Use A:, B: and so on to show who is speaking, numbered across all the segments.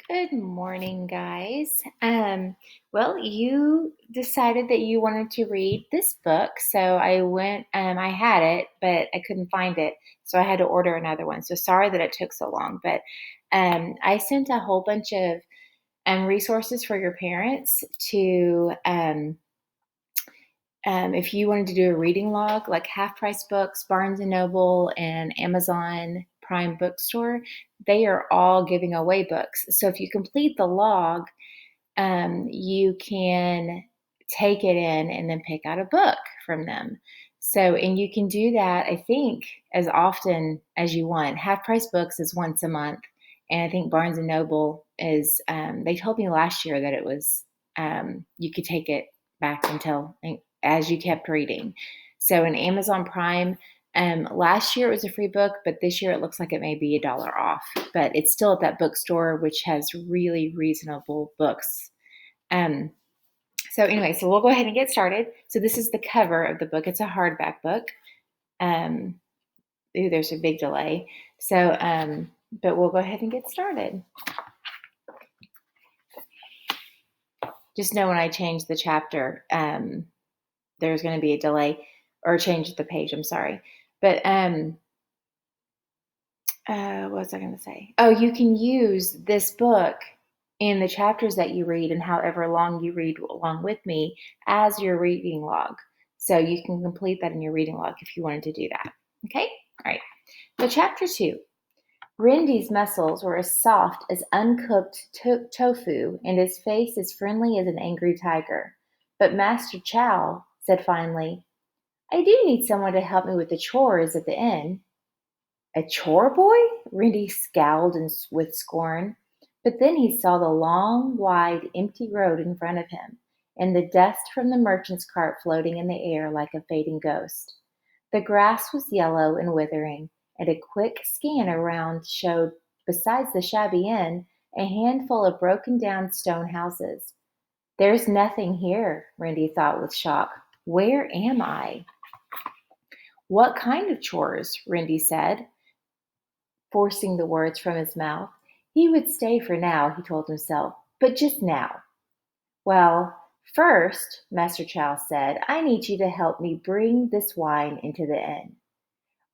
A: Good morning, guys. Well, you decided that you wanted to read this book, so I went, I had it, but I couldn't find it, so I had to order another one. So sorry that it took so long, but I sent a whole bunch of resources for your parents to if you wanted to do a reading log, like Half Price Books, Barnes and Noble, and Amazon Prime Bookstore, they are all giving away books. So if you complete the log, you can take it in and then pick out a book from them. So, and you can do that, I think, as often as you want. Half Price Books is once a month, and I think Barnes and Noble is. They told me last year that it was you could take it back until as you kept reading. So, in Amazon Prime, last year it was a free book, but this year it looks like it may be $1 off. But it's still at that bookstore, which has really reasonable books. Um, so anyway, so we'll go ahead and get started. So this is the cover of the book. It's a hardback book. Um, ooh, there's a big delay. So, but we'll go ahead and get started. Just know when I change the chapter, there's going to be a delay or change the page. I'm sorry. But what was I going to say? Oh, you can use this book in the chapters that you read and however long you read along with me as your reading log. So you can complete that in your reading log if you wanted to do that. Okay? All right. So chapter 2. Rindy's muscles were as soft as uncooked tofu and his face as friendly as an angry tiger. But Master Chow said finally, I do need someone to help me with the chores at the inn. A chore boy? Rindy scowled with scorn. But then he saw the long, wide, empty road in front of him, and the dust from the merchant's cart floating in the air like a fading ghost. The grass was yellow and withering, and a quick scan around showed, besides the shabby inn, a handful of broken-down stone houses. There's nothing here, Rindy thought with shock. Where am I? What kind of chores? Rindy said, forcing the words from his mouth. He would stay for now, he told himself, but just now. Well, first, Master Chow said, I need you to help me bring this wine into the inn.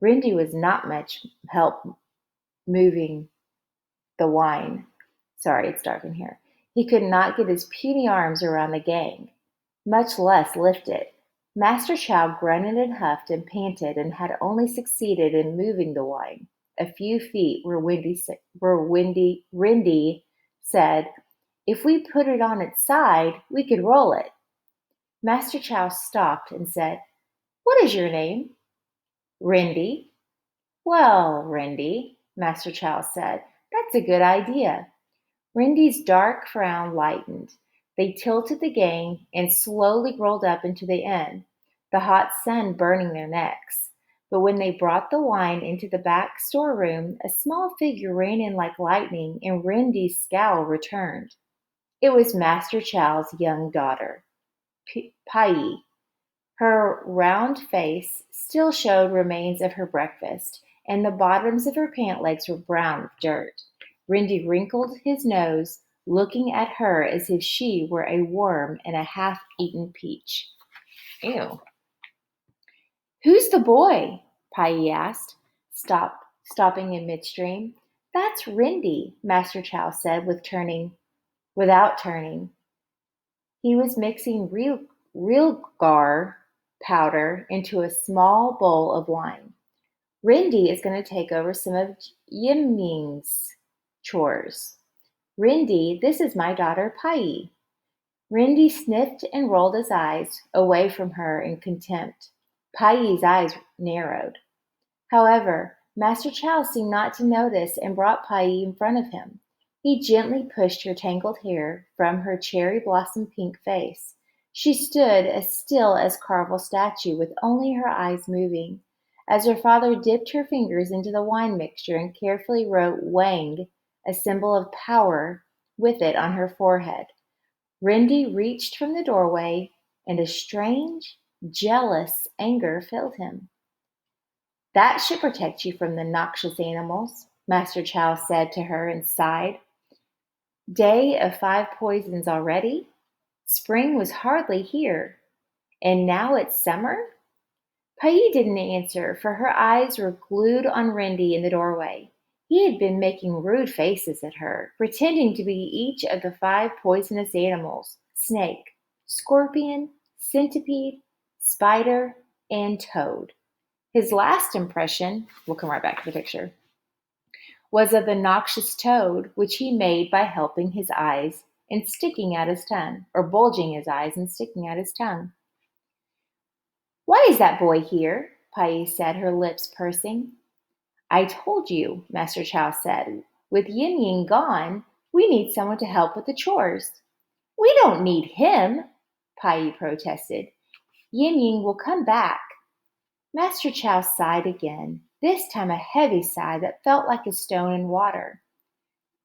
A: Rindy was not much help moving the wine. Sorry, it's dark in here. He could not get his puny arms around the gang, much less lift it. Master Chow grunted and huffed and panted and had only succeeded in moving the wine a few feet where Rindy said, if we put it on its side, we could roll it. Master Chow stopped and said, what is your name? Rindy. Well, Rindy, Master Chow said, that's a good idea. Rindy's dark frown lightened. They tilted the gang and slowly rolled up into the inn, the hot sun burning their necks. But when they brought the wine into the back storeroom, a small figure ran in like lightning, and Rindy's scowl returned. It was Master Chow's young daughter, Pai. Her round face still showed remains of her breakfast, and the bottoms of her pant legs were brown with dirt. Rindy wrinkled his nose, looking at her as if she were a worm in a half-eaten peach. Ew. Who's the boy? Pai asked, stopping in midstream. That's Rindy, Master Chow said without turning. He was mixing real powder into a small bowl of wine. Rindy is going to take over some of Yiming's chores. Rindy, this is my daughter Pai. Rindy sniffed and rolled his eyes away from her in contempt. Pai's eyes narrowed. However, Master Chow seemed not to notice and brought Pai in front of him. He gently pushed her tangled hair from her cherry blossom pink face. She stood as still as carved statue with only her eyes moving, as her father dipped her fingers into the wine mixture and carefully wrote Wang, a symbol of power, with it on her forehead. Rindy reached from the doorway, and a strange, jealous anger filled him. That should protect you from the noxious animals, Master Chow said to her and sighed. Day of 5 poisons already? Spring was hardly here, and now it's summer? Pailly didn't answer, for her eyes were glued on Rindy in the doorway. He had been making rude faces at her, pretending to be each of the 5 poisonous animals: snake, scorpion, centipede, spider, and toad. His last impression, we'll come right back to the picture, was of the noxious toad, which he made by helping his eyes and sticking out his tongue, or bulging his eyes and sticking out his tongue. "Why is that boy here?" Pailly said, her lips pursing. "I told you," Master Chow said. "With Yin Yin gone, we need someone to help with the chores." "We don't need him," Pailly protested. "Yin Yin will come back." Master Chow sighed again, this time a heavy sigh that felt like a stone in water.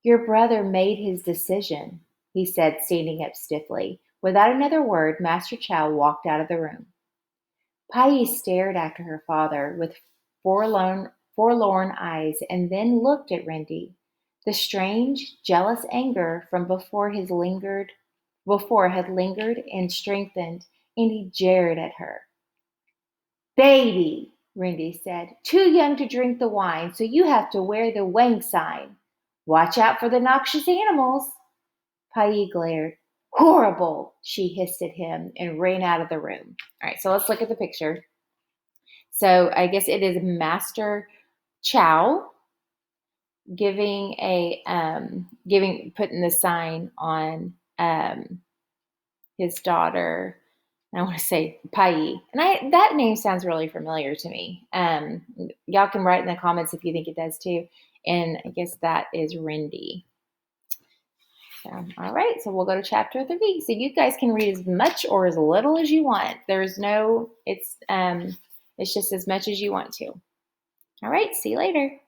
A: "Your brother made his decision," he said, standing up stiffly. Without another word, Master Chow walked out of the room. Pailly stared after her father with forlorn eyes, and then looked at Rindy. The strange, jealous anger from before had lingered and strengthened, and he jeered at her. "Baby," Rindy said, "too young to drink the wine, so you have to wear the Wang sign. Watch out for the noxious animals." Pailly glared. "Horrible," she hissed at him and ran out of the room. All right, so let's look at the picture. So I guess it is Master Chow putting the sign on his daughter. I want to say Pailly, and that name sounds really familiar to me. Y'all can write in the comments if you think it does too. And I guess that is Rindy. So, all right, so we'll go to chapter 3. So you guys can read as much or as little as you want. It's just as much as you want to. All right, see you later.